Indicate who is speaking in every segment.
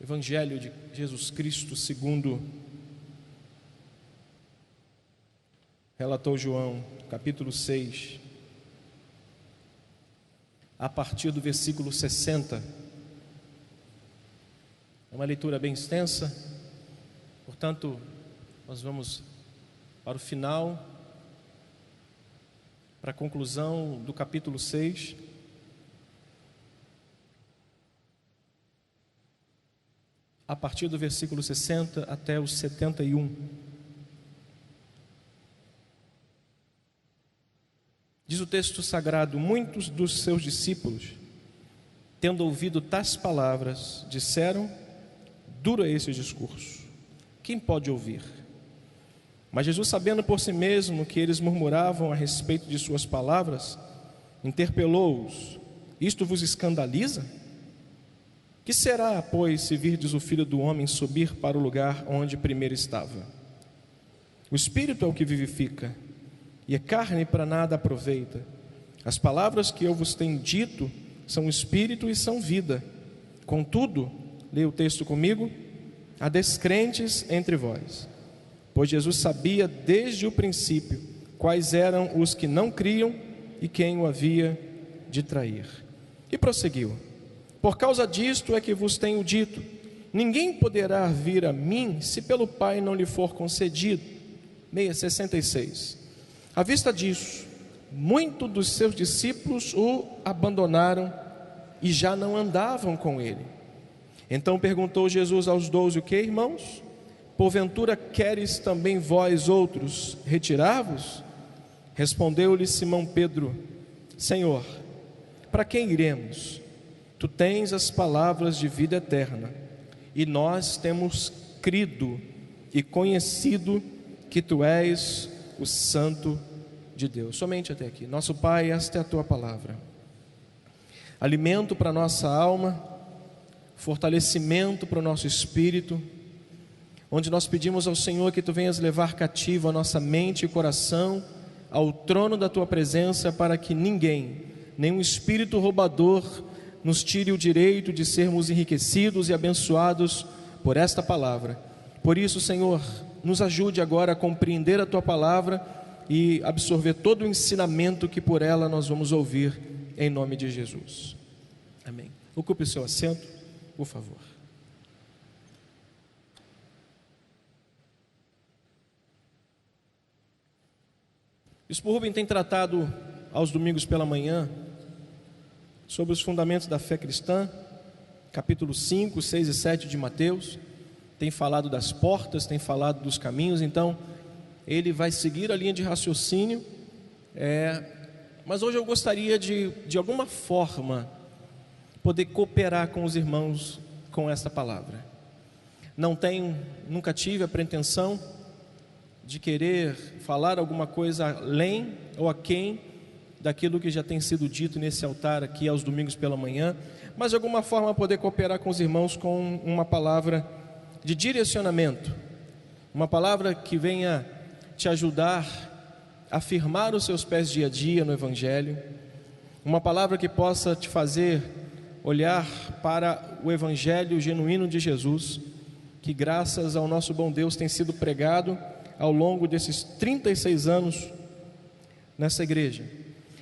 Speaker 1: Evangelho de Jesus Cristo segundo relatou João, capítulo 6, a partir do versículo 60. É uma leitura bem extensa, portanto, nós vamos para o final, para a conclusão do capítulo 6. A partir do versículo 60 até o 71. Diz o texto sagrado: muitos dos seus discípulos, tendo ouvido tais palavras, disseram: duro é esse discurso, quem pode ouvir? Mas Jesus, sabendo por si mesmo que eles murmuravam a respeito de suas palavras, interpelou-os: isto vos escandaliza? Que será, pois, se virdes o Filho do Homem subir para o lugar onde primeiro estava? O Espírito é o que vivifica, e a carne para nada aproveita. As palavras que eu vos tenho dito são Espírito e são vida. Contudo, leia o texto comigo, há descrentes entre vós. Pois Jesus sabia desde o princípio quais eram os que não criam e quem o havia de trair. E prosseguiu: por causa disto é que vos tenho dito, ninguém poderá vir a mim se pelo Pai não lhe for concedido. 66. À vista disso, muitos dos seus discípulos o abandonaram e já não andavam com ele. Então perguntou Jesus aos 12: o que, irmãos? Porventura queres também vós outros retirar-vos? Respondeu-lhe Simão Pedro: Senhor, para quem iremos? Tu tens as palavras de vida eterna, e nós temos crido e conhecido que Tu és o Santo de Deus. Somente até aqui. Nosso Pai, esta é a Tua palavra, alimento para a nossa alma, fortalecimento para o nosso espírito, onde nós pedimos ao Senhor que Tu venhas levar cativo a nossa mente e coração ao trono da Tua presença, para que ninguém, nenhum espírito roubador, nos tire o direito de sermos enriquecidos e abençoados por esta palavra. Por isso, Senhor, nos ajude agora a compreender a Tua palavra e absorver todo o ensinamento que por ela nós vamos ouvir, em nome de Jesus. Amém. Ocupe o seu assento, por favor. Bispo Rubem tem tratado aos domingos pela manhã sobre os fundamentos da fé cristã, capítulo 5, 6 e 7 de Mateus. Tem falado das portas, tem falado dos caminhos. Então ele vai seguir a linha de raciocínio, mas hoje eu gostaria de alguma forma poder cooperar com os irmãos com esta palavra. Nunca tive a pretensão de querer falar alguma coisa além ou aquém daquilo que já tem sido dito nesse altar aqui aos domingos pela manhã, mas de alguma forma poder cooperar com os irmãos com uma palavra de direcionamento, uma palavra que venha te ajudar a firmar os seus pés dia a dia no Evangelho, uma palavra que possa te fazer olhar para o Evangelho genuíno de Jesus, que graças ao nosso bom Deus tem sido pregado ao longo desses 36 anos nessa igreja.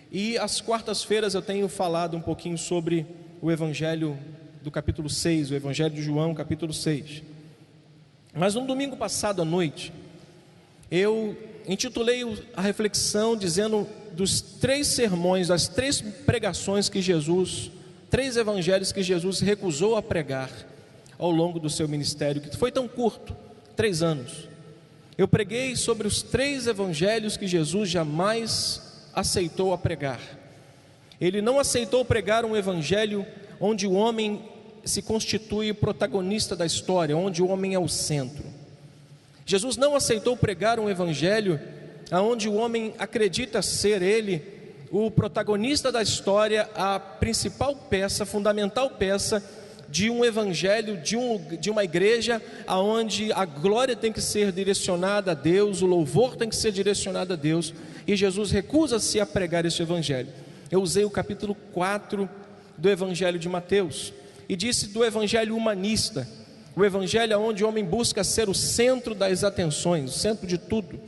Speaker 1: E às quartas-feiras eu tenho falado um pouquinho sobre o Evangelho do capítulo 6, o Evangelho de João, capítulo 6. Mas no domingo passado à noite, eu intitulei a reflexão dizendo dos 3 sermões, das 3 pregações que Jesus, 3 evangelhos que Jesus recusou a pregar ao longo do seu ministério, que foi tão curto, 3 anos. Eu preguei sobre os 3 evangelhos que Jesus jamais aceitou a pregar. Ele não aceitou pregar um evangelho onde o homem se constitui protagonista da história, onde o homem é o centro. Jesus não aceitou pregar um evangelho onde o homem acredita ser ele o protagonista da história, a principal peça, fundamental peça de um evangelho, de uma igreja onde a glória tem que ser direcionada a Deus, o louvor tem que ser direcionado a Deus, e Jesus recusa-se a pregar este evangelho. Eu usei o capítulo 4 do evangelho de Mateus e disse do evangelho humanista, o evangelho onde o homem busca ser o centro das atenções, o centro de tudo.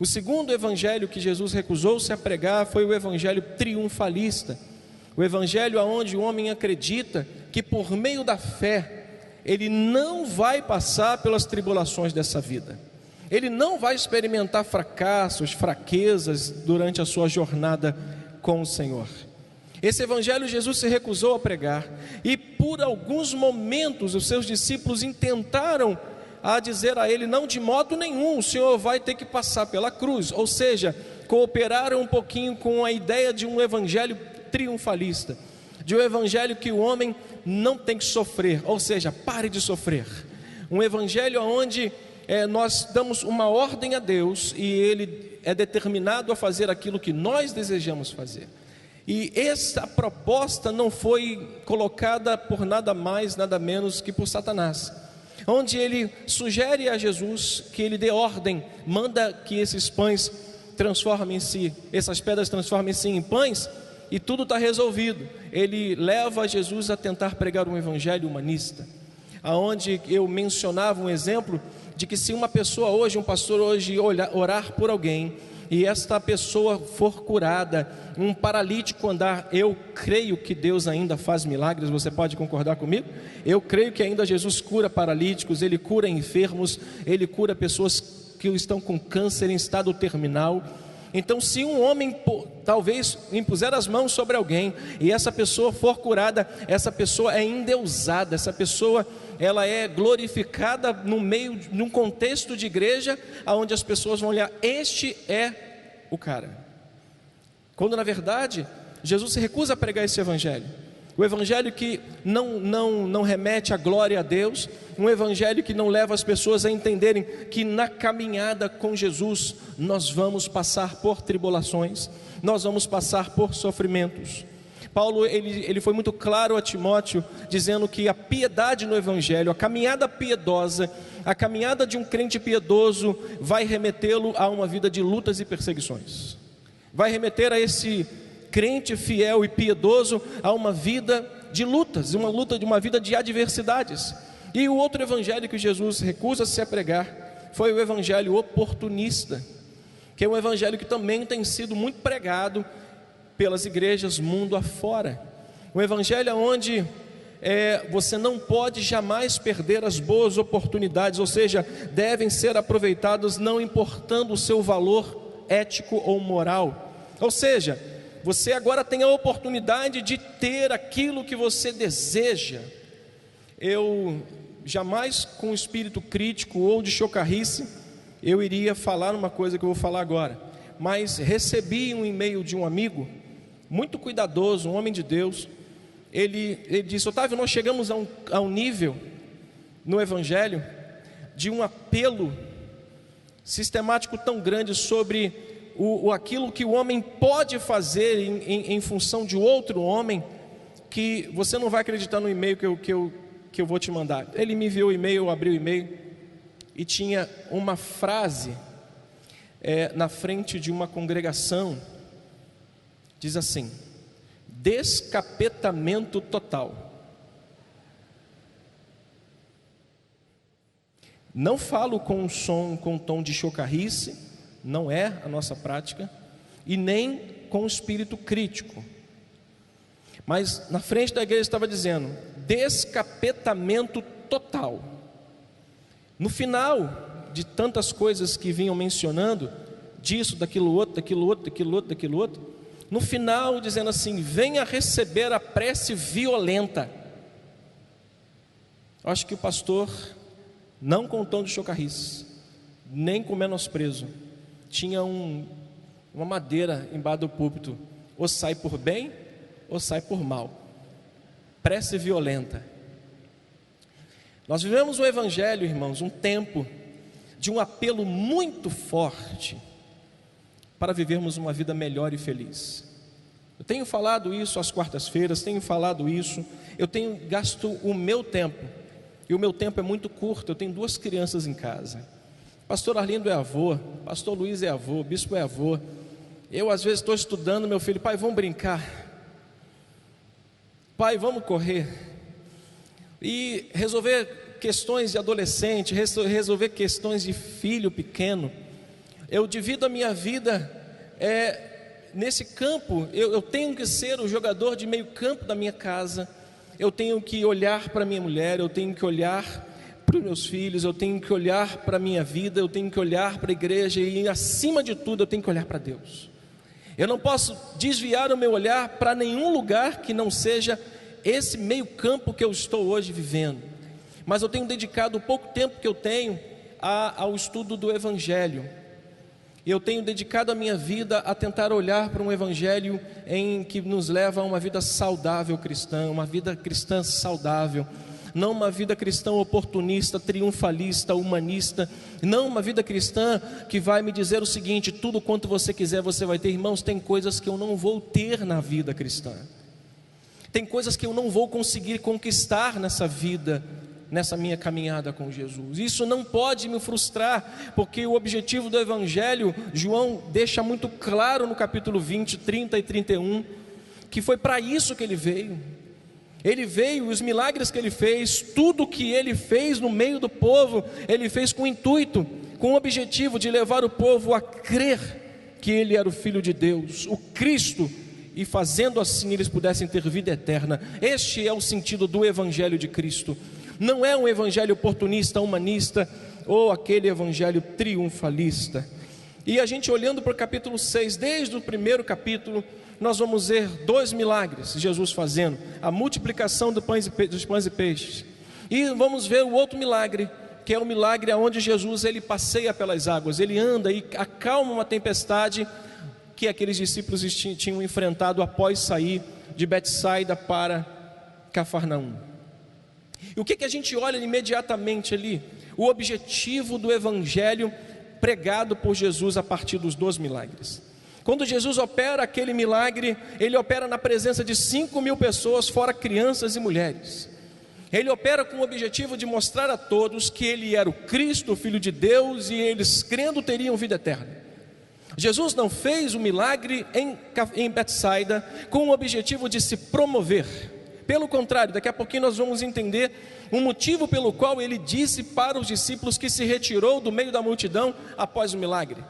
Speaker 1: O segundo evangelho que Jesus recusou-se a pregar foi o evangelho triunfalista, o evangelho onde o homem acredita que por meio da fé ele não vai passar pelas tribulações dessa vida, ele não vai experimentar fracassos, fraquezas durante a sua jornada com o Senhor. Esse evangelho Jesus se recusou a pregar, e por alguns momentos os seus discípulos intentaram a dizer a ele: não, de modo nenhum, o Senhor vai ter que passar pela cruz. Ou seja, cooperaram um pouquinho com a ideia de um evangelho triunfalista, de um evangelho que o homem não tem que sofrer, ou seja, pare de sofrer. Um evangelho onde nós damos uma ordem a Deus e Ele é determinado a fazer aquilo que nós desejamos fazer. E essa proposta não foi colocada por nada mais, nada menos que por Satanás, onde ele sugere a Jesus que ele dê ordem, manda que esses pães transformem-se, essas pedras transformem-se em pães, e tudo está resolvido. Ele leva Jesus a tentar pregar um evangelho humanista, aonde eu mencionava um exemplo de que se uma pessoa hoje, um pastor hoje orar por alguém, e esta pessoa for curada, um paralítico andar, eu creio que Deus ainda faz milagres. Você pode concordar comigo? Eu creio que ainda Jesus cura paralíticos, Ele cura enfermos, Ele cura pessoas que estão com câncer em estado terminal. Então, se um homem talvez impuser as mãos sobre alguém e essa pessoa for curada, essa pessoa é endeusada, essa pessoa ela é glorificada no meio, num contexto de igreja, onde as pessoas vão olhar: este é o cara. Quando na verdade Jesus se recusa a pregar esse evangelho, o evangelho que não remete à glória a Deus, um evangelho que não leva as pessoas a entenderem que na caminhada com Jesus nós vamos passar por tribulações, nós vamos passar por sofrimentos. Paulo ele foi muito claro a Timóteo, dizendo que a piedade no evangelho, a caminhada piedosa, a caminhada de um crente piedoso vai remetê-lo a uma vida de lutas e perseguições, vai remeter a esse crente fiel e piedoso a uma vida de lutas, uma vida de adversidades. E o outro evangelho que Jesus recusa-se a pregar foi o evangelho oportunista, que é um evangelho que também tem sido muito pregado pelas igrejas mundo afora. Um evangelho onde você não pode jamais perder as boas oportunidades, ou seja, devem ser aproveitadas não importando o seu valor ético ou moral. Ou seja, você agora tem a oportunidade de ter aquilo que você deseja. Eu jamais, com espírito crítico ou de chocarrice, eu iria falar uma coisa que eu vou falar agora, mas recebi um e-mail de um amigo muito cuidadoso, um homem de Deus. Ele disse: Otávio, nós chegamos a um nível no evangelho de um apelo sistemático tão grande sobre aquilo que o homem pode fazer em função de outro homem, que você não vai acreditar no e-mail que eu vou te mandar. Ele me enviou o e-mail, eu abri o e-mail e tinha uma frase na frente de uma congregação. Diz assim: descapetamento total. Não falo com um tom de chocarrice, não é a nossa prática, e nem com espírito crítico, mas na frente da igreja estava dizendo: descapetamento total. No final de tantas coisas que vinham mencionando, disso, daquilo outro, no final dizendo assim: venha receber a prece violenta. Acho que o pastor, não com tom de chocarrice, nem com menosprezo, tinha uma madeira embaixo do púlpito: ou sai por bem ou sai por mal. Prece violenta. Nós vivemos o evangelho, irmãos, um tempo de um apelo muito forte para vivermos uma vida melhor e feliz. Eu tenho falado isso às quartas-feiras, tenho falado isso, eu tenho gasto o meu tempo, e o meu tempo é muito curto. Eu tenho 2 crianças em casa. Pastor Arlindo é avô, pastor Luiz é avô, bispo é avô. Eu às vezes estou estudando, meu filho: pai, vamos brincar, pai, vamos correr. E resolver questões de adolescente, resolver questões de filho pequeno. Eu divido a minha vida nesse campo. Eu tenho que ser o jogador de meio campo da minha casa. Eu tenho que olhar para minha mulher, eu tenho que olhar para os meus filhos, eu tenho que olhar para a minha vida, eu tenho que olhar para a igreja e, acima de tudo, eu tenho que olhar para Deus. Eu não posso desviar o meu olhar para nenhum lugar que não seja esse meio campo que eu estou hoje vivendo. Mas eu tenho dedicado o pouco tempo que eu tenho ao estudo do Evangelho. Eu tenho dedicado a minha vida a tentar olhar para um Evangelho que nos leva a uma vida saudável cristã, uma vida cristã saudável, não uma vida cristã oportunista, triunfalista, humanista, não uma vida cristã que vai me dizer o seguinte: tudo quanto você quiser você vai ter. Irmãos, tem coisas que eu não vou ter na vida cristã, tem coisas que eu não vou conseguir conquistar nessa vida, nessa minha caminhada com Jesus. Isso não pode me frustrar, porque o objetivo do Evangelho, João deixa muito claro no capítulo 20, 30 e 31, que foi para isso que ele veio. Ele veio, os milagres que ele fez, tudo que ele fez no meio do povo, ele fez com o intuito, com o objetivo de levar o povo a crer que ele era o Filho de Deus, o Cristo, e fazendo assim eles pudessem ter vida eterna. Este é o sentido do Evangelho de Cristo. Não é um evangelho oportunista, humanista, ou aquele evangelho triunfalista. E a gente olhando para o capítulo 6, desde o primeiro capítulo, nós vamos ver 2 milagres Jesus fazendo: a multiplicação dos pães e peixes, e vamos ver o outro milagre, que é o milagre onde Jesus ele passeia pelas águas, ele anda e acalma uma tempestade que aqueles discípulos tinham enfrentado após sair de Betsaida para Cafarnaum. E o que a gente olha imediatamente ali? O objetivo do Evangelho pregado por Jesus a partir dos 2 milagres. Quando Jesus opera aquele milagre, ele opera na presença de 5.000 pessoas, fora crianças e mulheres. Ele opera com o objetivo de mostrar a todos que ele era o Cristo, o Filho de Deus, e eles, crendo, teriam vida eterna. Jesus não fez o milagre em Betsaida com o objetivo de se promover. Pelo contrário, daqui a pouquinho nós vamos entender o motivo pelo qual ele disse para os discípulos que se retirou do meio da multidão após o milagre.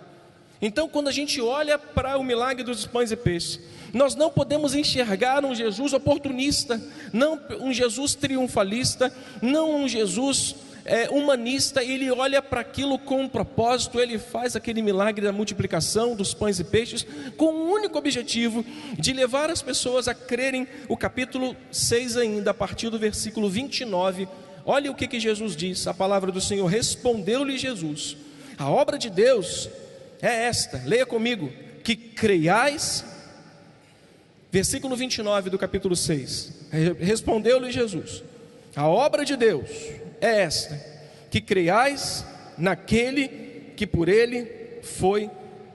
Speaker 1: Então, quando a gente olha para o milagre dos pães e peixes, nós não podemos enxergar um Jesus oportunista, não um Jesus triunfalista, não um Jesus humanista. Ele olha para aquilo com um propósito, ele faz aquele milagre da multiplicação dos pães e peixes com o único objetivo de levar as pessoas a crerem. O capítulo 6 ainda, a partir do versículo 29, olha o que Jesus diz, a palavra do Senhor: respondeu-lhe Jesus: a obra de Deus é esta, leia comigo, que creiais. Versículo 29 do capítulo 6, respondeu-lhe Jesus: a obra de Deus é esta, que creiais naquele que por ele foi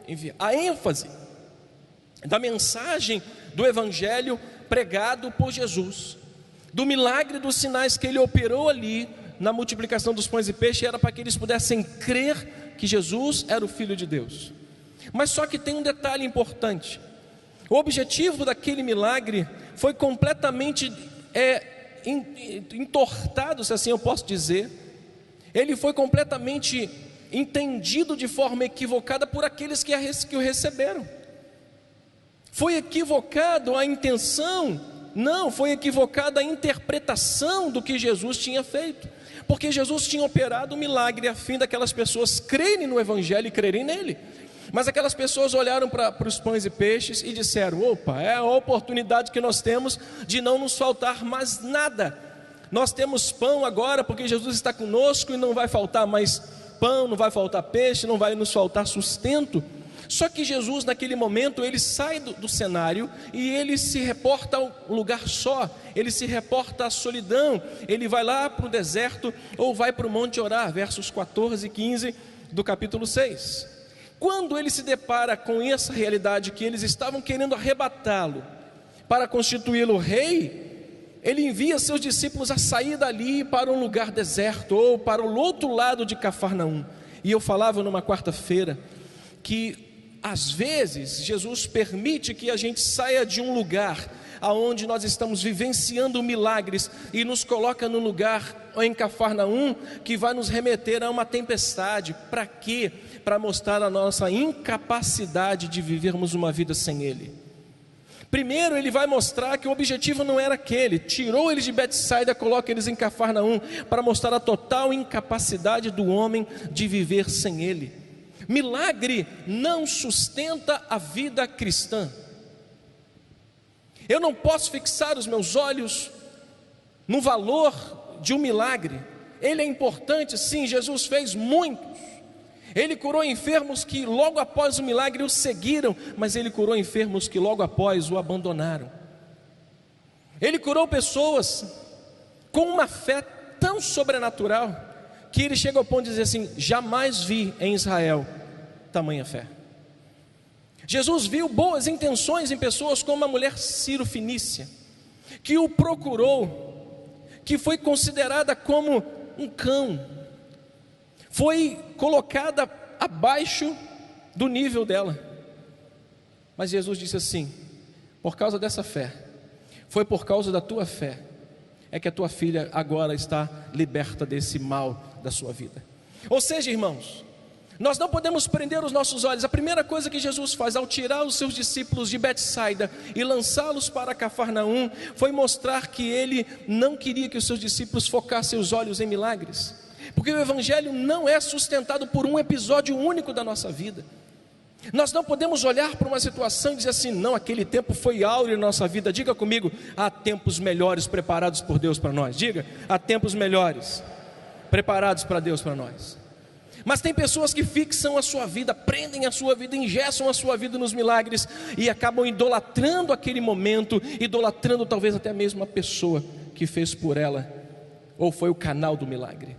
Speaker 1: enviado. A ênfase da mensagem do Evangelho pregado por Jesus, do milagre dos sinais que ele operou ali na multiplicação dos pães e peixes, era para que eles pudessem crer que Jesus era o Filho de Deus. Mas só que tem um detalhe importante: o objetivo daquele milagre foi completamente entortado, se assim eu posso dizer. Ele foi completamente entendido de forma equivocada por aqueles que o receberam. Foi equivocado a intenção, não, foi equivocada a interpretação do que Jesus tinha feito, porque Jesus tinha operado o milagre a fim daquelas pessoas crerem no Evangelho e crerem nele. Mas aquelas pessoas olharam para os pães e peixes e disseram: opa, é a oportunidade que nós temos de não nos faltar mais nada. Nós temos pão agora porque Jesus está conosco e não vai faltar mais pão, não vai faltar peixe, não vai nos faltar sustento. Só que Jesus, naquele momento, ele sai do cenário e ele se reporta a um lugar só, ele se reporta à solidão. Ele vai lá para o deserto ou vai para o monte orar, versos 14 e 15 do capítulo 6. Quando ele se depara com essa realidade, que eles estavam querendo arrebatá-lo para constituí-lo rei, ele envia seus discípulos a sair dali para um lugar deserto, ou para o outro lado de Cafarnaum. E eu falava numa quarta-feira que às vezes Jesus permite que a gente saia de um lugar aonde nós estamos vivenciando milagres e nos coloca no lugar em Cafarnaum que vai nos remeter a uma tempestade. Para quê? Para mostrar a nossa incapacidade de vivermos uma vida sem Ele. Primeiro ele vai mostrar que o objetivo não era aquele, tirou eles de Betsaida, coloca eles em Cafarnaum, para mostrar a total incapacidade do homem de viver sem Ele. Milagre não sustenta a vida cristã. Eu não posso fixar os meus olhos no valor de um milagre. Ele é importante, sim, Jesus fez muitos. Ele curou enfermos que logo após o milagre o seguiram, mas Ele curou enfermos que logo após o abandonaram. Ele curou pessoas com uma fé tão sobrenatural, que Ele chega ao ponto de dizer assim: jamais vi em Israel tamanha fé. Jesus viu boas intenções em pessoas como a mulher Ciro-Fenícia, que o procurou, que foi considerada como um cão, foi colocada abaixo do nível dela, mas Jesus disse assim: por causa dessa fé, foi por causa da tua fé, é que a tua filha agora está liberta desse mal da sua vida. Ou seja, irmãos, nós não podemos prender os nossos olhos. A primeira coisa que Jesus faz ao tirar os seus discípulos de Betsaida e lançá-los para Cafarnaum, foi mostrar que Ele não queria que os seus discípulos focassem os olhos em milagres, porque o Evangelho não é sustentado por um episódio único da nossa vida. Nós não podemos olhar para uma situação e dizer assim: não, aquele tempo foi áureo na nossa vida. Diga comigo: há tempos melhores preparados por Deus para nós. Diga: há tempos melhores preparados para Deus para nós. Mas tem pessoas que fixam a sua vida, prendem a sua vida, engessam a sua vida nos milagres e acabam idolatrando aquele momento, idolatrando talvez até mesmo a pessoa que fez por ela ou foi o canal do milagre.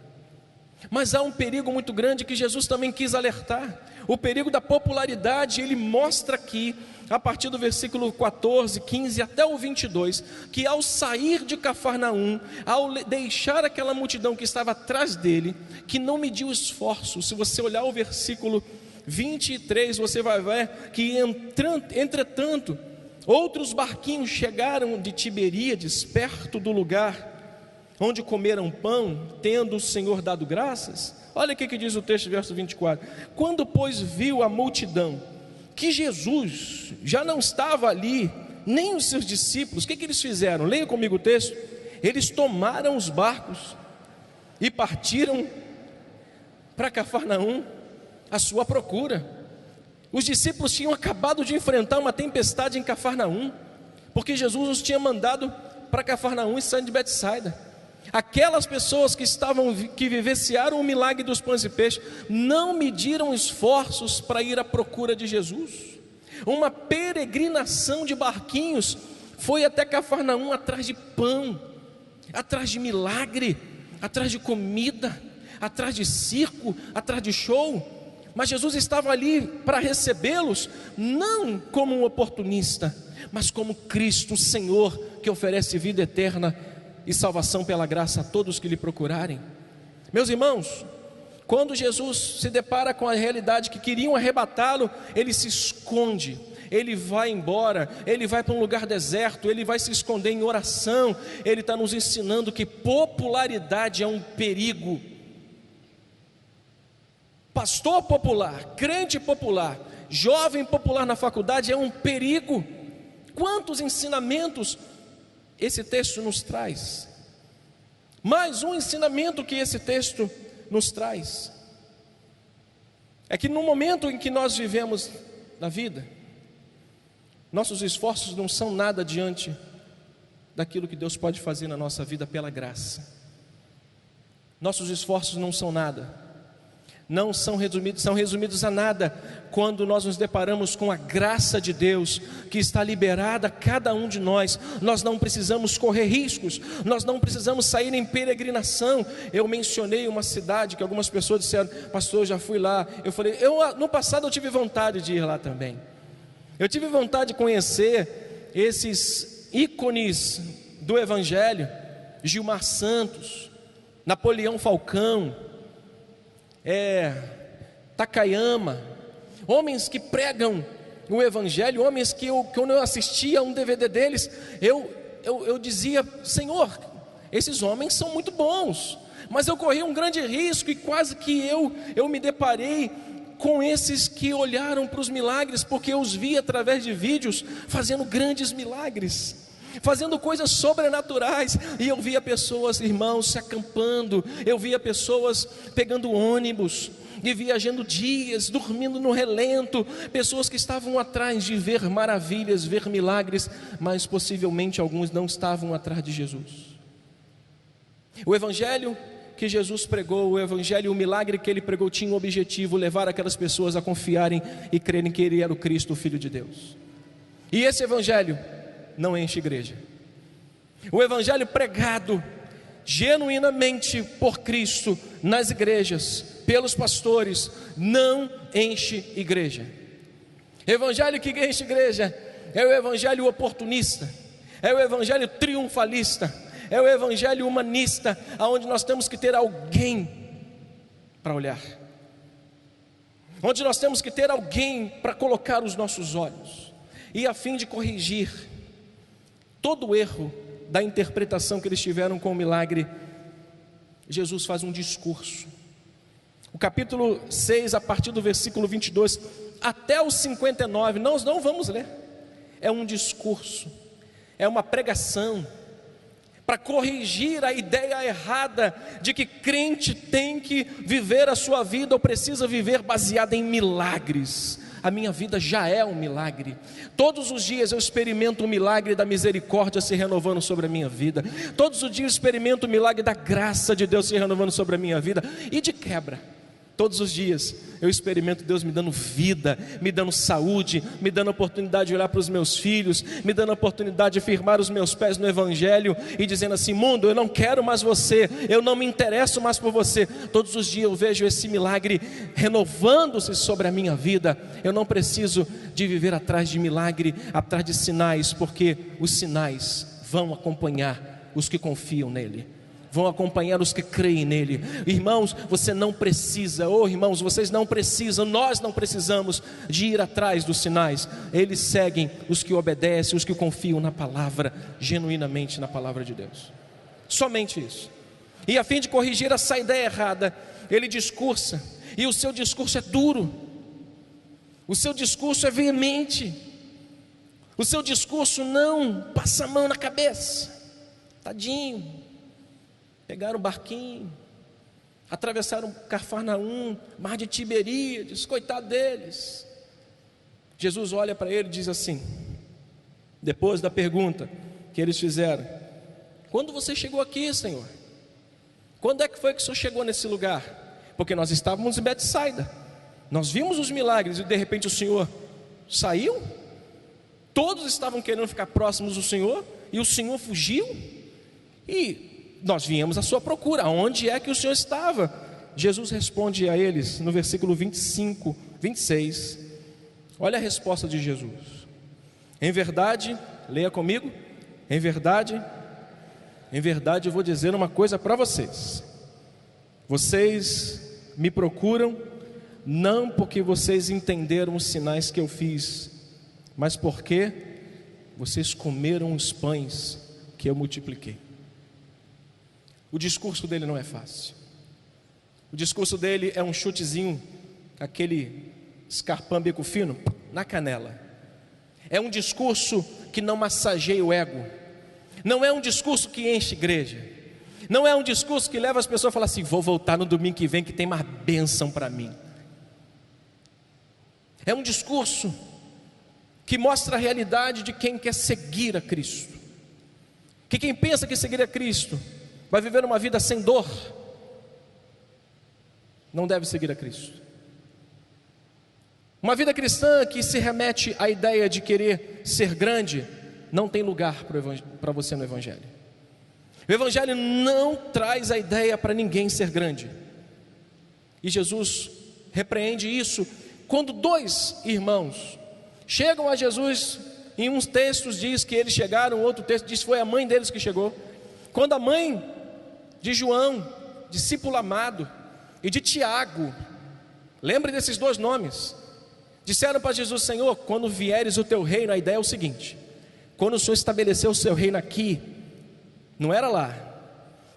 Speaker 1: Mas há um perigo muito grande que Jesus também quis alertar, o perigo da popularidade. Ele mostra aqui, a partir do versículo 14, 15 até o 22, que ao sair de Cafarnaum, ao deixar aquela multidão que estava atrás dele, que não mediu esforço. Se você olhar o versículo 23, você vai ver que entretanto, outros barquinhos chegaram de Tiberíades, perto do lugar onde comeram pão, tendo o Senhor dado graças. Olha o que diz o texto, verso 24: quando pois viu a multidão que Jesus já não estava ali, nem os seus discípulos, o que eles fizeram? Leia comigo o texto. Eles tomaram os barcos e partiram para Cafarnaum à sua procura. Os discípulos tinham acabado de enfrentar uma tempestade em Cafarnaum, porque Jesus os tinha mandado para Cafarnaum e saíram de Betsaida. Aquelas pessoas que vivenciaram o milagre dos pães e peixes não mediram esforços para ir à procura de Jesus. Uma peregrinação de barquinhos foi até Cafarnaum atrás de pão, atrás de milagre, atrás de comida, atrás de circo, atrás de show. Mas Jesus estava ali para recebê-los, não como um oportunista, mas como Cristo, o Senhor, que oferece vida eterna e salvação pela graça a todos que lhe procurarem. Meus irmãos, quando Jesus se depara com a realidade que queriam arrebatá-lo, ele se esconde, ele vai embora, ele vai para um lugar deserto, ele vai se esconder em oração. Ele está nos ensinando que popularidade é um perigo. Pastor popular, crente popular, jovem popular na faculdade é um perigo. Quantos ensinamentos esse texto nos traz? Mais um ensinamento que esse texto nos traz é que no momento em que nós vivemos na vida, nossos esforços não são nada diante daquilo que Deus pode fazer na nossa vida pela graça. Nossos esforços não são nada, não são resumidos a nada quando nós nos deparamos com a graça de Deus que está liberada a cada um de nós. Nós não precisamos correr riscos, nós não precisamos sair em peregrinação. Eu mencionei uma cidade que algumas pessoas disseram: pastor, eu já fui lá. Eu falei, no passado eu tive vontade de ir lá também. Eu tive vontade de conhecer esses ícones do Evangelho, Gilmar Santos, Napoleão Falcão, Takayama, homens que pregam o Evangelho, homens que quando eu assistia a um DVD deles, eu dizia: Senhor, esses homens são muito bons, mas eu corri um grande risco, e quase que eu me deparei com esses que olharam para os milagres, porque eu os vi através de vídeos fazendo grandes milagres, fazendo coisas sobrenaturais, e eu via pessoas, irmãos, se acampando, eu via pessoas pegando ônibus e viajando dias, dormindo no relento, pessoas que estavam atrás de ver maravilhas, ver milagres, mas possivelmente alguns não estavam atrás de Jesus. O Evangelho que Jesus pregou, o Evangelho, o milagre que Ele pregou, tinha um objetivo: levar aquelas pessoas a confiarem e crerem que Ele era o Cristo, o Filho de Deus. E esse Evangelho não enche igreja. O Evangelho pregado genuinamente por Cristo nas igrejas, pelos pastores, não enche igreja. Evangelho que enche igreja é o Evangelho oportunista, é o Evangelho triunfalista, é o Evangelho humanista, onde nós temos que ter alguém para olhar, onde nós temos que ter alguém para colocar os nossos olhos, e a fim de corrigir todo o erro da interpretação que eles tiveram com o milagre, Jesus faz um discurso. O capítulo 6, a partir do versículo 22 até o 59, nós não vamos ler, é um discurso, é uma pregação, para corrigir a ideia errada de que crente tem que viver a sua vida, ou precisa viver baseada em milagres. A minha vida já é um milagre. Todos os dias eu experimento o milagre da misericórdia se renovando sobre a minha vida. Todos os dias eu experimento o milagre da graça de Deus se renovando sobre a minha vida. E de quebra, todos os dias eu experimento Deus me dando vida, me dando saúde, me dando a oportunidade de olhar para os meus filhos, me dando a oportunidade de firmar os meus pés no Evangelho e dizendo assim: mundo, eu não quero mais você, eu não me interesso mais por você. Todos os dias eu vejo esse milagre renovando-se sobre a minha vida. Eu não preciso de viver atrás de milagre, atrás de sinais, porque os sinais vão acompanhar os que confiam nele, vão acompanhar os que creem nele. Irmãos, você não precisa, irmãos, vocês não precisam, nós não precisamos de ir atrás dos sinais. Eles seguem os que obedecem, os que confiam na palavra, genuinamente na palavra de Deus. Somente isso. E a fim de corrigir essa ideia errada, ele discursa, e o seu discurso é duro, o seu discurso é veemente, o seu discurso não passa a mão na cabeça. Tadinho, pegaram o barquinho, atravessaram Cafarnaum, mar de Tiberíades, coitado deles. Jesus olha para ele e diz assim, depois da pergunta que eles fizeram: quando você chegou aqui, Senhor? Quando é que foi que o Senhor chegou nesse lugar? Porque nós estávamos em Betsaida, nós vimos os milagres e de repente o Senhor saiu. Todos estavam querendo ficar próximos do Senhor e o Senhor fugiu. E nós viemos à sua procura, onde é que o Senhor estava? Jesus responde a eles no versículo 25, 26, olha a resposta de Jesus: em verdade, leia comigo, em verdade eu vou dizer uma coisa para vocês: vocês me procuram não porque vocês entenderam os sinais que eu fiz, mas porque vocês comeram os pães que eu multipliquei. O discurso dele não é fácil. O discurso dele é um chutezinho, aquele escarpão bico fino, na canela. É um discurso que não massageia o ego. Não é um discurso que enche igreja. Não é um discurso que leva as pessoas a falar assim: vou voltar no domingo que vem que tem uma bênção para mim. É um discurso que mostra a realidade de quem quer seguir a Cristo. Que quem pensa que seguir a Cristo vai viver uma vida sem dor, não deve seguir a Cristo. Uma vida cristã que se remete à ideia de querer ser grande, não tem lugar para você no Evangelho. O Evangelho não traz a ideia para ninguém ser grande. E Jesus repreende isso quando dois irmãos chegam a Jesus. Em uns textos diz que eles chegaram, outro texto diz que foi a mãe deles que chegou. Quando a mãe de João, discípulo amado, e de Tiago, lembre desses dois nomes, Disseram para Jesus: Senhor, quando vieres o teu reino, a ideia é o seguinte: quando o Senhor estabeleceu o seu reino aqui, não era lá.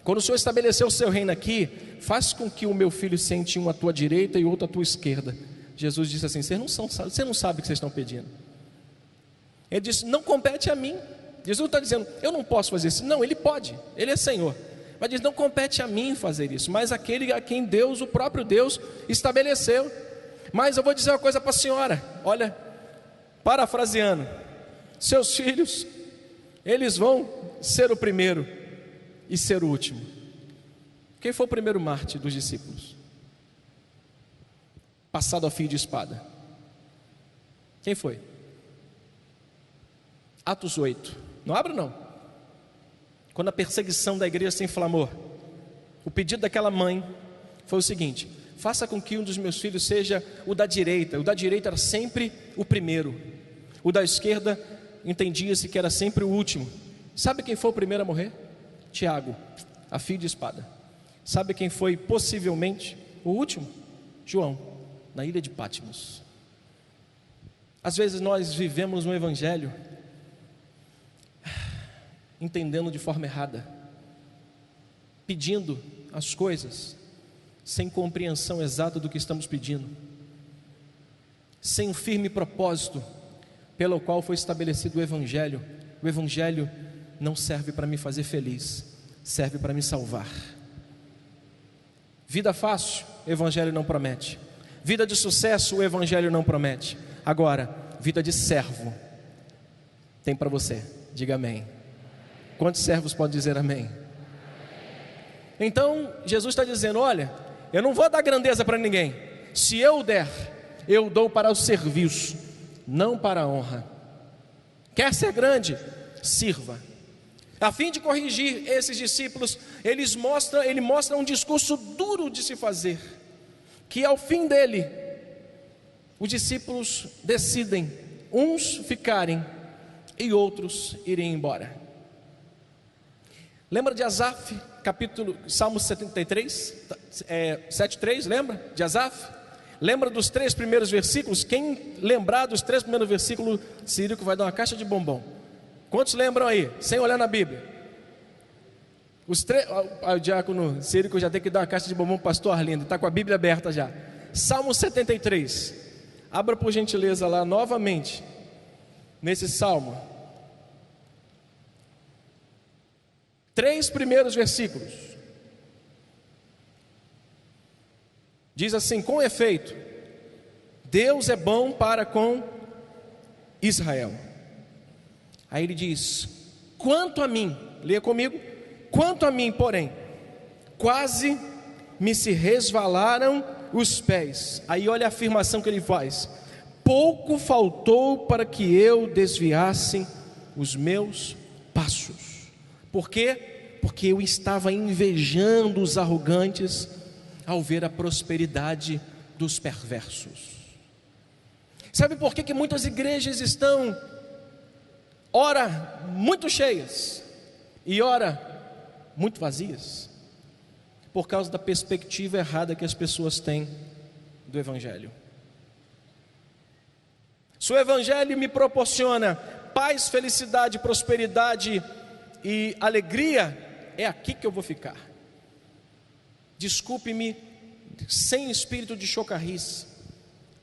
Speaker 1: Quando o Senhor estabeleceu o seu reino aqui, faz com que o meu filho sente um à tua direita e outro à tua esquerda. Jesus disse assim: você não sabe o que vocês estão pedindo. Ele disse: não compete a mim. Jesus está dizendo: eu não posso fazer isso. Não, ele pode, ele é Senhor. Mas diz: não compete a mim fazer isso, mas aquele a quem Deus, o próprio Deus, estabeleceu. Mas eu vou dizer uma coisa para a senhora, olha, parafraseando: seus filhos, eles vão ser o primeiro e ser o último. Quem foi o primeiro mártir dos discípulos? Passado a fio de espada. Quem foi? Atos 8. Não abra não. Quando a perseguição da igreja se inflamou, o pedido daquela mãe foi o seguinte: faça com que um dos meus filhos seja o da direita. O da direita era sempre o primeiro, o da esquerda entendia-se que era sempre o último. Sabe quem foi o primeiro a morrer? Tiago, a fio de espada. Sabe quem foi possivelmente o último? João, na ilha de Patmos. Às vezes nós vivemos um evangelho entendendo de forma errada, pedindo as coisas sem compreensão exata do que estamos pedindo, sem um firme propósito pelo qual foi estabelecido o evangelho. O evangelho não serve para me fazer feliz, serve para me salvar. Vida fácil, o evangelho não promete. Vida de sucesso, o evangelho não promete. Agora, vida de servo tem para você. Diga amém. Quantos servos podem dizer amém? Então Jesus está dizendo: olha, eu não vou dar grandeza para ninguém. Se eu der, eu dou para o serviço, não para a honra. Quer ser grande? Sirva. A fim de corrigir esses discípulos, ele mostra um discurso duro de se fazer, que ao fim dele, os discípulos decidem uns ficarem e outros irem embora. Lembra de Asaf, Salmo 73, 7,3, lembra de Asaf? Lembra dos 3 primeiros versículos? Quem lembrar dos 3 primeiros versículos, Círico vai dar uma caixa de bombom. Quantos lembram aí, sem olhar na Bíblia? O diácono Círico já tem que dar uma caixa de bombom para o pastor Arlindo, está com a Bíblia aberta já. Salmo 73, abra por gentileza lá novamente, nesse salmo. 3 primeiros versículos. Diz assim: com efeito, Deus é bom para com Israel. Aí ele diz: quanto a mim, leia comigo, quanto a mim, porém, quase me se resvalaram os pés. Aí olha a afirmação que ele faz: pouco faltou para que eu desviasse os meus passos. Por quê? Porque eu estava invejando os arrogantes ao ver a prosperidade dos perversos. Sabe por que muitas igrejas estão, ora, muito cheias e ora, muito vazias? Por causa da perspectiva errada que as pessoas têm do evangelho. Se o evangelho me proporciona paz, felicidade, prosperidade e alegria, é aqui que eu vou ficar. Desculpe-me, sem espírito de chocarrice,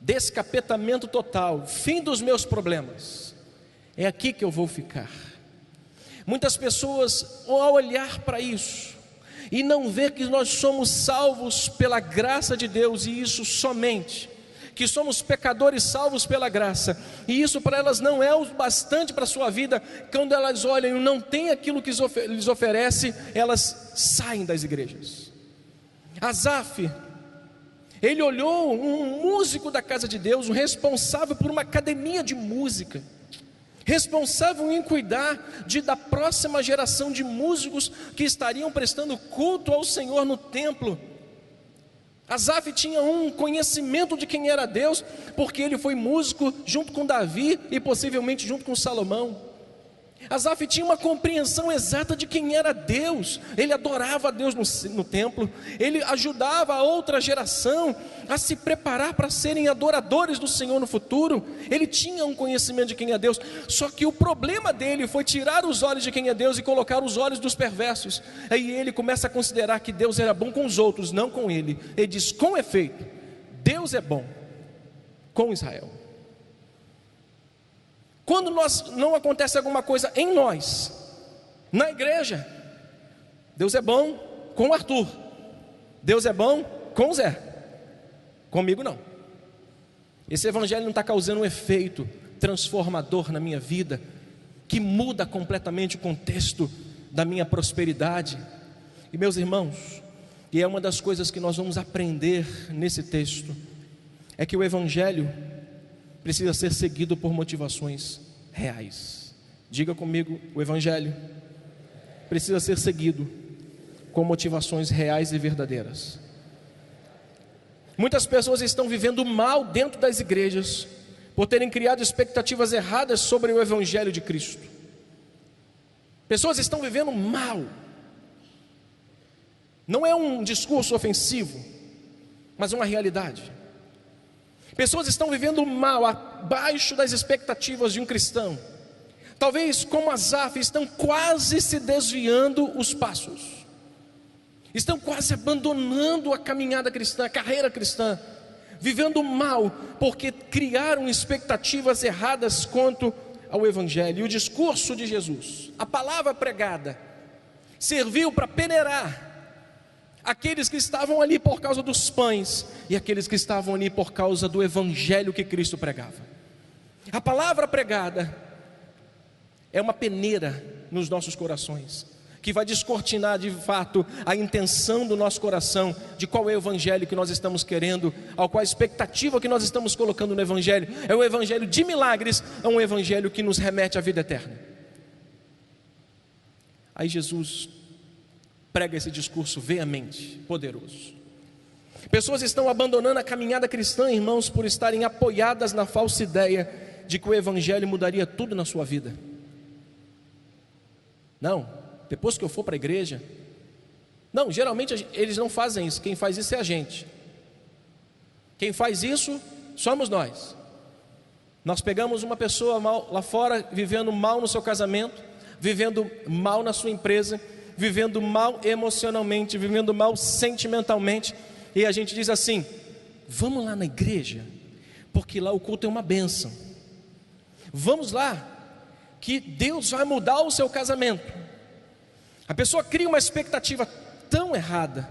Speaker 1: descapetamento total, fim dos meus problemas, é aqui que eu vou ficar. Muitas pessoas, ao olhar para isso e não ver que nós somos salvos pela graça de Deus, e isso somente, que somos pecadores salvos pela graça, e isso para elas não é o bastante para a sua vida. Quando elas olham e não tem aquilo que lhes oferece, elas saem das igrejas. Asaf, ele olhou um músico da casa de Deus, um responsável por uma academia de música, responsável em cuidar da próxima geração de músicos que estariam prestando culto ao Senhor no templo. Asaf tinha um conhecimento de quem era Deus, porque ele foi músico junto com Davi e possivelmente junto com Salomão. Asaf tinha uma compreensão exata de quem era Deus. Ele adorava a Deus no templo. Ele ajudava a outra geração a se preparar para serem adoradores do Senhor no futuro. Ele tinha um conhecimento de quem é Deus. Só que o problema dele foi tirar os olhos de quem é Deus e colocar os olhos dos perversos. Aí ele começa a considerar que Deus era bom com os outros, não com ele. Ele diz: com efeito, Deus é bom com Israel. Quando não acontece alguma coisa em nós, na igreja, Deus é bom com o Arthur, Deus é bom com o Zé, comigo não. Esse evangelho não está causando um efeito transformador na minha vida, que muda completamente o contexto da minha prosperidade. E meus irmãos, e é uma das coisas que nós vamos aprender nesse texto, é que o evangelho precisa ser seguido por motivações reais. Diga comigo: o evangelho precisa ser seguido com motivações reais e verdadeiras. Muitas pessoas estão vivendo mal dentro das igrejas por terem criado expectativas erradas sobre o evangelho de Cristo. Pessoas estão vivendo mal. Não é um discurso ofensivo, mas uma realidade. Pessoas estão vivendo mal, abaixo das expectativas de um cristão. Talvez, como Asaf, estão quase se desviando os passos. Estão quase abandonando a caminhada cristã, a carreira cristã. Vivendo mal, porque criaram expectativas erradas quanto ao evangelho. E o discurso de Jesus, a palavra pregada, serviu para peneirar aqueles que estavam ali por causa dos pães e aqueles que estavam ali por causa do evangelho que Cristo pregava. A palavra pregada é uma peneira nos nossos corações, que vai descortinar de fato a intenção do nosso coração, de qual é o evangelho que nós estamos querendo, ao qual a expectativa que nós estamos colocando no evangelho. É o evangelho de milagres, é um evangelho que nos remete à vida eterna. Aí Jesus prega esse discurso veemente, poderoso. Pessoas estão abandonando a caminhada cristã, irmãos, por estarem apoiadas na falsa ideia de que o evangelho mudaria tudo na sua vida. Não, depois que eu for para a igreja. Não, geralmente eles não fazem isso. Quem faz isso é a gente. Quem faz isso somos nós. Nós pegamos uma pessoa mal, lá fora, vivendo mal no seu casamento, vivendo mal na sua empresa, vivendo mal emocionalmente, vivendo mal sentimentalmente, e a gente diz assim: vamos lá na igreja, porque lá o culto é uma bênção. Vamos lá, que Deus vai mudar o seu casamento. A pessoa cria uma expectativa tão errada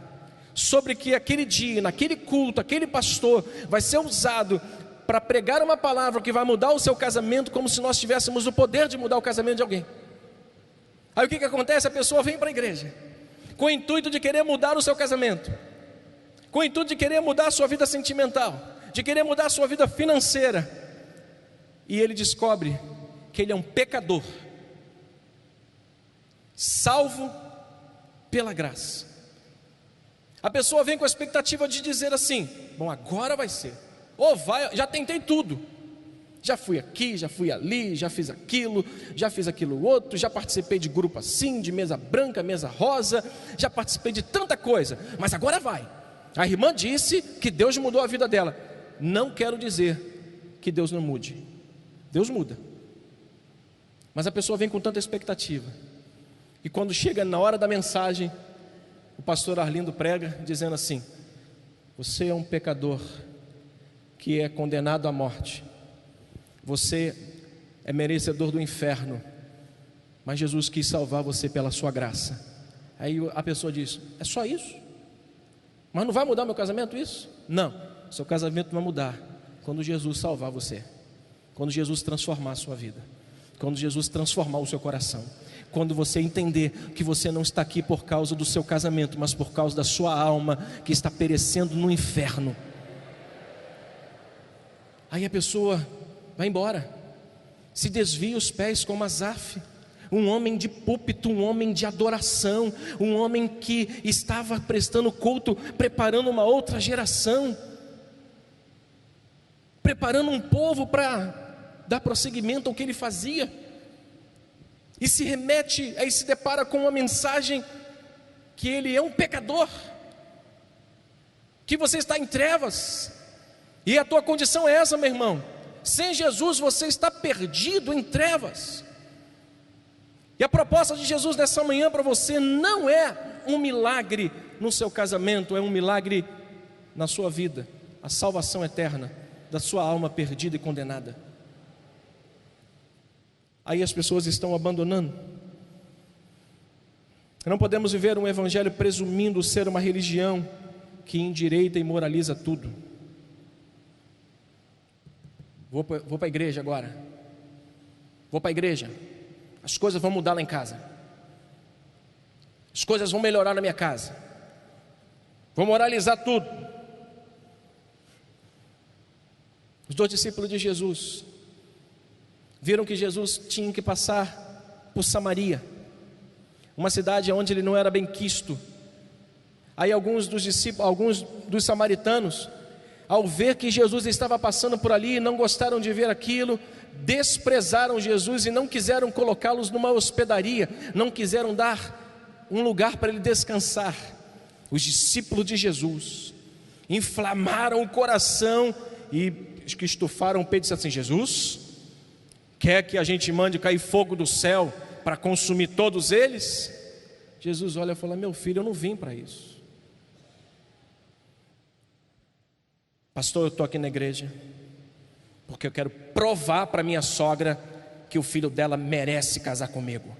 Speaker 1: sobre que aquele dia, naquele culto, aquele pastor vai ser usado para pregar uma palavra que vai mudar o seu casamento, como se nós tivéssemos o poder de mudar o casamento de alguém. Aí o que acontece? A pessoa vem para a igreja com o intuito de querer mudar o seu casamento, com o intuito de querer mudar a sua vida sentimental, de querer mudar a sua vida financeira, e ele descobre que ele é um pecador, salvo pela graça. A pessoa vem com a expectativa de dizer assim: bom, agora vai ser, já tentei tudo. Já fui aqui, já fui ali, já fiz aquilo outro, já participei de grupo assim, de mesa branca, mesa rosa, já participei de tanta coisa, mas agora vai. A irmã disse que Deus mudou a vida dela. Não quero dizer que Deus não mude. Deus muda. Mas a pessoa vem com tanta expectativa, e quando chega na hora da mensagem, o pastor Arlindo prega dizendo assim: você é um pecador que é condenado à morte, você é merecedor do inferno, mas Jesus quis salvar você pela sua graça. Aí a pessoa diz: é só isso? Mas não vai mudar meu casamento isso? Não, seu casamento vai mudar quando Jesus salvar você, quando Jesus transformar a sua vida, quando Jesus transformar o seu coração, quando você entender que você não está aqui por causa do seu casamento, mas por causa da sua alma que está perecendo no inferno. Aí a pessoa vai embora, se desvia os pés como Asaf, um homem de púlpito, um homem de adoração, um homem que estava prestando culto, preparando uma outra geração, preparando um povo para dar prosseguimento ao que ele fazia. e se remete, aí se depara com uma mensagem que ele é um pecador, que você está em trevas, e a tua condição é essa, meu irmão. Sem Jesus você está perdido em trevas. E a proposta de Jesus nessa manhã para você não é um milagre no seu casamento, é um milagre na sua vida, a salvação eterna da sua alma perdida e condenada. Aí as pessoas estão abandonando. Não podemos viver um evangelho presumindo ser uma religião que endireita e moraliza tudo. Vou para a igreja agora. Vou para a igreja. As coisas vão mudar lá em casa. As coisas vão melhorar na minha casa. Vou moralizar tudo. Os 2 discípulos de Jesus viram que Jesus tinha que passar por Samaria, uma cidade onde ele não era bem quisto. Aí alguns dos samaritanos, ao ver que Jesus estava passando por ali, não gostaram de ver aquilo, desprezaram Jesus e não quiseram colocá-los numa hospedaria, não quiseram dar um lugar para ele descansar. Os discípulos de Jesus inflamaram o coração e que estufaram o peito e disseram assim: Jesus, quer que a gente mande cair fogo do céu para consumir todos eles? Jesus olha e fala: meu filho, eu não vim para isso. Pastor, eu estou aqui na igreja porque eu quero provar para minha sogra que o filho dela merece casar comigo.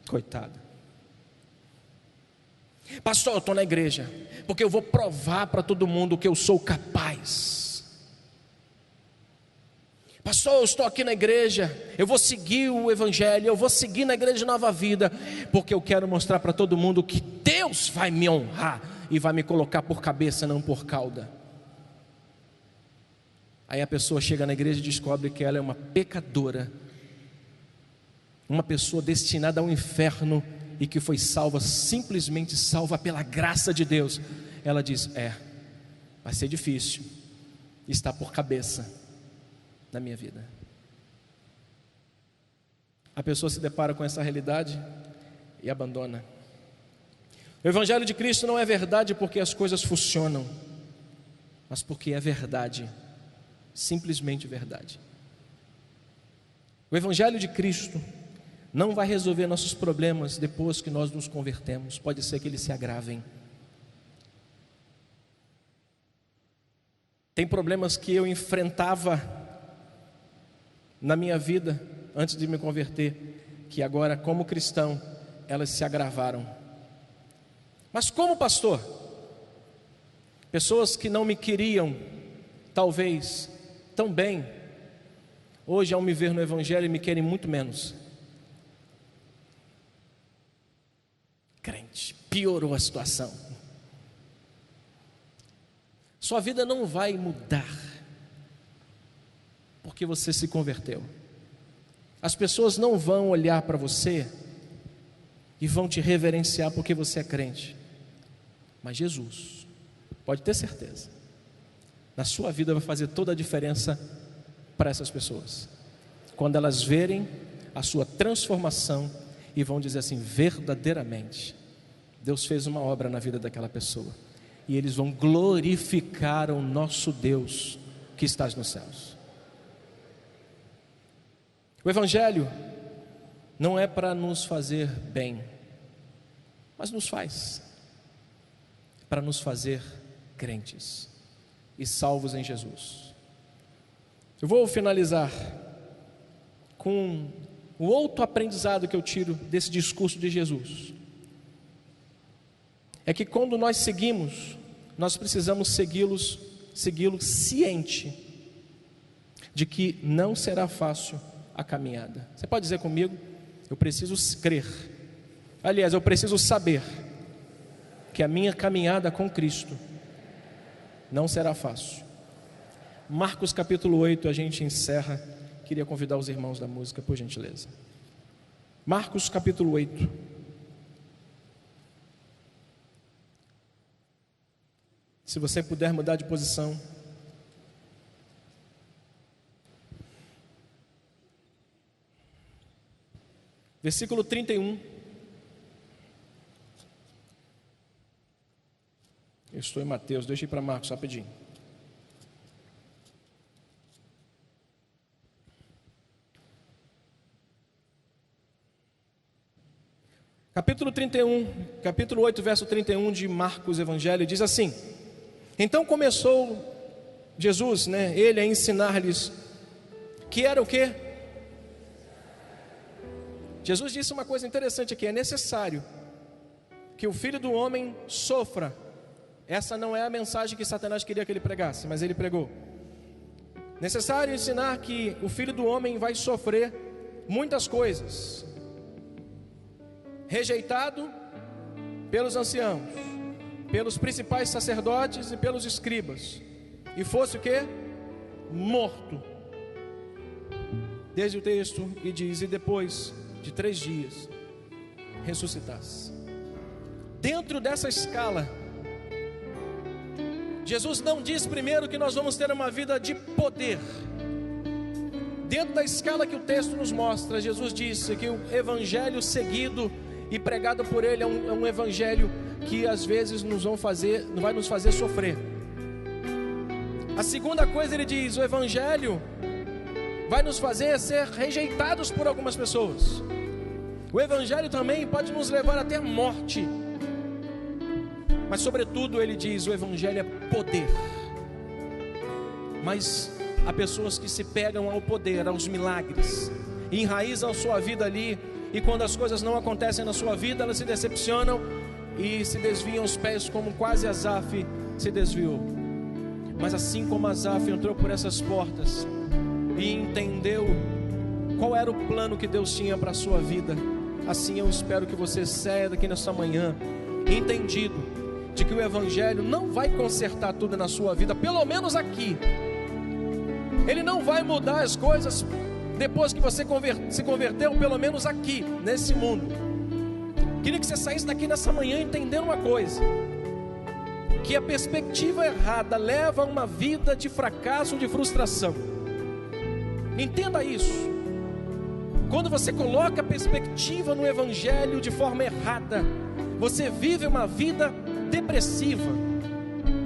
Speaker 1: Coitada. Pastor, eu estou na igreja porque eu vou provar para todo mundo que eu sou capaz. Pastor, eu estou aqui na igreja, eu vou seguir o evangelho, eu vou seguir na igreja Nova Vida, porque eu quero mostrar para todo mundo que Deus vai me honrar e vai me colocar por cabeça, não por cauda. Aí a pessoa chega na igreja e descobre que ela é uma pecadora, uma pessoa destinada ao inferno e que foi salva, simplesmente salva pela graça de Deus. Ela diz: vai ser difícil estar por cabeça na minha vida. A pessoa se depara com essa realidade e abandona. O evangelho de Cristo não é verdade porque as coisas funcionam, mas porque é verdade, simplesmente verdade. O evangelho de Cristo não vai resolver nossos problemas depois que nós nos convertemos. Pode ser que eles se agravem. Tem problemas que eu enfrentava na minha vida antes de me converter, que agora, como cristão, elas se agravaram. Mas como pastor, pessoas que não me queriam talvez tão bem, hoje ao me ver no evangelho me querem muito menos. Crente, piorou a situação. Sua vida não vai mudar porque você se converteu. As pessoas não vão olhar para você e vão te reverenciar porque você é crente. Mas Jesus, pode ter certeza, na sua vida vai fazer toda a diferença para essas pessoas, quando elas verem a sua transformação e vão dizer assim: verdadeiramente Deus fez uma obra na vida daquela pessoa, e eles vão glorificar o nosso Deus que estás nos céus. O evangelho não é para nos fazer bem, mas nos faz para nos fazer crentes e salvos em Jesus. Eu vou finalizar com o outro aprendizado que eu tiro desse discurso de Jesus. É que quando nós seguimos, nós precisamos segui-lo ciente de que não será fácil a caminhada. Você pode dizer comigo: eu preciso crer, aliás, eu preciso saber que a minha caminhada com Cristo não será fácil. Marcos capítulo 8, a gente encerra. Queria convidar os irmãos da música, por gentileza. Marcos capítulo 8. Se você puder mudar de posição. versículo 31. Eu estou em Mateus, deixa eu ir para Marcos rapidinho. Capítulo 31, capítulo 8, verso 31 de Marcos Evangelho, diz assim: então começou Jesus, ele a ensinar-lhes que era o quê? Jesus disse uma coisa interessante aqui: é necessário que o Filho do Homem sofra. Essa não é a mensagem que Satanás queria que ele pregasse, mas ele pregou. Necessário ensinar que o Filho do Homem vai sofrer muitas coisas. Rejeitado pelos anciãos, pelos principais sacerdotes e pelos escribas, e fosse o quê? Morto. Desde o texto, e diz: e depois de 3 dias ressuscitasse. Dentro dessa escala, Jesus não diz primeiro que nós vamos ter uma vida de poder. Dentro da escala que o texto nos mostra, Jesus disse que o evangelho seguido e pregado por ele é um evangelho que às vezes vai nos fazer sofrer. A segunda coisa, ele diz: o evangelho vai nos fazer ser rejeitados por algumas pessoas. O evangelho também pode nos levar até a morte. Mas sobretudo ele diz: o evangelho é poder. Mas há pessoas que se pegam ao poder, aos milagres, e enraizam a sua vida ali, e quando as coisas não acontecem na sua vida, elas se decepcionam e se desviam os pés, como quase Asaf se desviou. Mas assim como Asaf entrou por essas portas e entendeu qual era o plano que Deus tinha para a sua vida, assim eu espero que você saia daqui nessa manhã entendido de que o evangelho não vai consertar tudo na sua vida, pelo menos aqui. Ele não vai mudar as coisas depois que você se converteu, pelo menos aqui, nesse mundo. Queria que você saísse daqui nessa manhã entendendo uma coisa: que a perspectiva errada leva a uma vida de fracasso, de frustração. Entenda isso. Quando você coloca a perspectiva no evangelho de forma errada, você vive uma vida depressiva,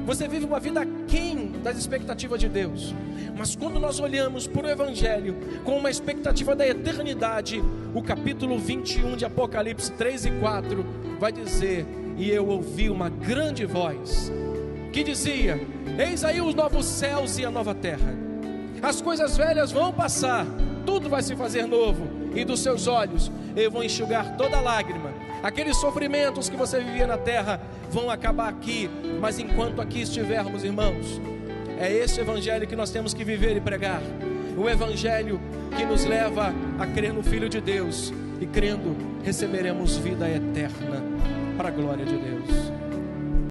Speaker 1: você vive uma vida aquém das expectativas de Deus. Mas quando nós olhamos para o evangelho com uma expectativa da eternidade, o capítulo 21 de Apocalipse 3 e 4 vai dizer: e eu ouvi uma grande voz que dizia: eis aí os novos céus e a nova terra, as coisas velhas vão passar, tudo vai se fazer novo, e dos seus olhos eu vou enxugar toda lágrima. Aqueles sofrimentos que você vivia na terra vão acabar aqui, mas enquanto aqui estivermos, irmãos, é esse evangelho que nós temos que viver e pregar. O evangelho que nos leva a crer no Filho de Deus, e crendo receberemos vida eterna para a glória de Deus.